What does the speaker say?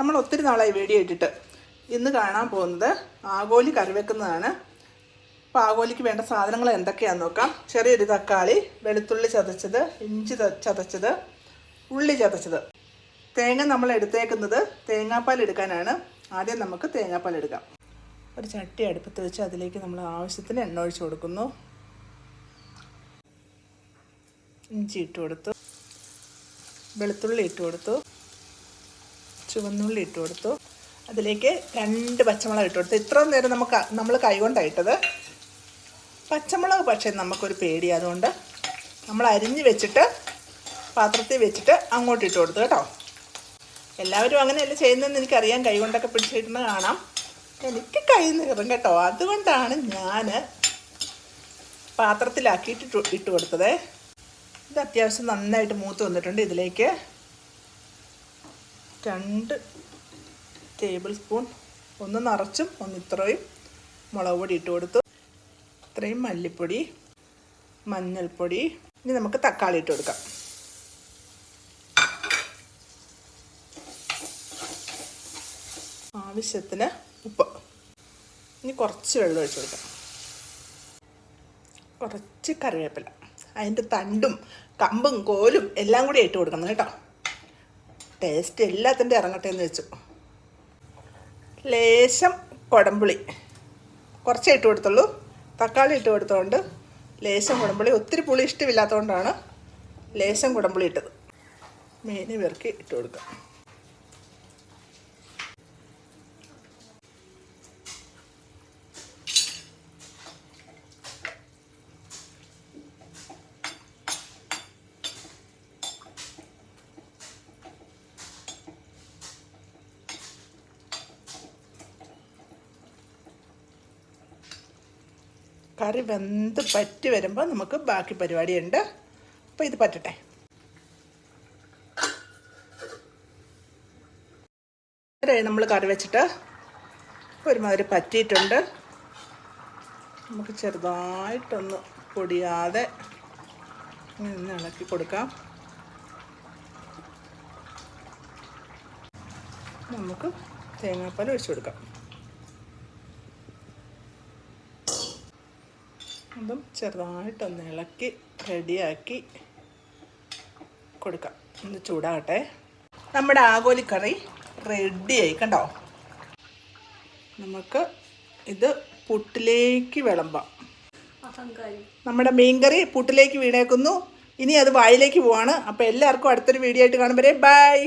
നമ്മൾ ഒത്തിരി നാളായി വീഡിയോ ഇട്ടിട്ട്. ഇന്ന് കാണാൻ പോകുന്നത് ആഗോലി കറി വെക്കുന്നതാണ്. അപ്പോൾ ആഗോലിക്ക് വേണ്ട സാധനങ്ങൾ എന്തൊക്കെയാണെന്ന് നോക്കാം. ചെറിയൊരു തക്കാളി, വെളുത്തുള്ളി ചതച്ചത്, ഇഞ്ചി ചതച്ചത്, ഉള്ളി ചതച്ചത്. തേങ്ങ നമ്മൾ എടുത്തേക്കുന്നത് തേങ്ങാപ്പാൽ എടുക്കാനാണ്. ആദ്യം നമുക്ക് തേങ്ങാപ്പാൽ എടുക്കാം. ഒരു ചട്ടി അടുപ്പത്ത് വെച്ച് അതിലേക്ക് നമ്മൾ ആവശ്യത്തിന് എണ്ണ ഒഴിച്ച് കൊടുക്കുന്നു. ഇഞ്ചി ഇട്ട് കൊടുത്തു, വെളുത്തുള്ളി ഇട്ട് കൊടുത്തു, ചുവന്നുള്ളി ഇട്ട് കൊടുത്തു. അതിലേക്ക് 2 പച്ചമുളക് ഇട്ട് കൊടുത്തു. ഇത്രയും നേരം നമ്മൾ കൈകൊണ്ടാണ് ഇട്ടത്. പച്ചമുളക് പക്ഷേ നമുക്കൊരു പേടി, അതുകൊണ്ട് നമ്മൾ അരിഞ്ഞ് വെച്ചിട്ട് പാത്രത്തിൽ വെച്ചിട്ട് അങ്ങോട്ട് ഇട്ട് കൊടുത്തു കേട്ടോ. എല്ലാവരും അങ്ങനെയല്ല ചെയ്യുന്നതെന്ന് എനിക്കറിയാം, കൈകൊണ്ടൊക്കെ പിടിച്ചിട്ടുന്നത് കാണാം. എനിക്ക് കയ്യിൽ നിന്ന് കയറും കേട്ടോ, അതുകൊണ്ടാണ് ഞാൻ പാത്രത്തിലാക്കിയിട്ട് ഇട്ട് കൊടുത്തത്. ഇത് അത്യാവശ്യം നന്നായിട്ട് മൂത്ത് വന്നിട്ടുണ്ട്. ഇതിലേക്ക് 2 ടേബിൾ സ്പൂൺ, ഒന്ന് നിറച്ചും ഒന്ന് ഇത്രയും മുളക് പൊടി ഇട്ട് കൊടുത്തു. ഇത്രയും മല്ലിപ്പൊടി, മഞ്ഞൾപ്പൊടി. ഇനി നമുക്ക് തക്കാളി ഇട്ട് കൊടുക്കാം. ആവശ്യത്തിന് ഉപ്പ്. ഇനി കുറച്ച് വെള്ളം ഒഴിച്ച് കൊടുക്കാം. കുറച്ച് കറിവേപ്പില, അതിൻ്റെ തണ്ടും കമ്പും കോലും എല്ലാം കൂടി ഇട്ട് കൊടുക്കണം കേട്ടോ. ടേസ്റ്റ് എല്ലാത്തിൻ്റെ ഇറങ്ങട്ടെ എന്ന് വെച്ചു. ലേശം കുടംപുളി കുറച്ചേ ഇട്ട് കൊടുത്തുള്ളൂ. തക്കാളി ഇട്ട് കൊടുത്തുകൊണ്ട് ലേശം കുടംപുളി. ഒത്തിരി പുളി ഇഷ്ടമില്ലാത്തതുകൊണ്ടാണ് ലേശം കുടംപുളി ഇട്ടത്. മീൻ പെറുക്കി ഇട്ട് കൊടുക്കാം. കറി വെന്ത് പറ്റി വരുമ്പോൾ നമുക്ക് ബാക്കി പരിപാടിയുണ്ട്. അപ്പോൾ ഇത് പറ്റട്ടെ. നമ്മൾ കറി വെച്ചിട്ട് ഒരുമാതിരി പറ്റിയിട്ടുണ്ട്. നമുക്ക് ചെറുതായിട്ടൊന്ന് പൊടിയാതെ ഇങ്ങനെ ഇളക്കി കൊടുക്കാം. നമുക്ക് തേങ്ങാപ്പാൽ ഒഴിച്ചു കൊടുക്കാം. അതും ചെറുതായിട്ടൊന്ന് ഇളക്കി റെഡിയാക്കി കൊടുക്കാം. ഒന്ന് ചൂടാകട്ടെ. നമ്മുടെ ആഗോലിക്കറി റെഡിയായി കണ്ടോ. നമുക്ക് ഇത് പുട്ടിലേക്ക് വിളമ്പാം. നമ്മുടെ മീൻകറി പുട്ടിലേക്ക് വീണേക്കുന്നു. ഇനി അത് വായിലേക്ക് പോവാണ്. അപ്പോൾ എല്ലാവർക്കും അടുത്തൊരു വീഡിയോ ആയിട്ട് കാണുമ്പോൾ ബൈ.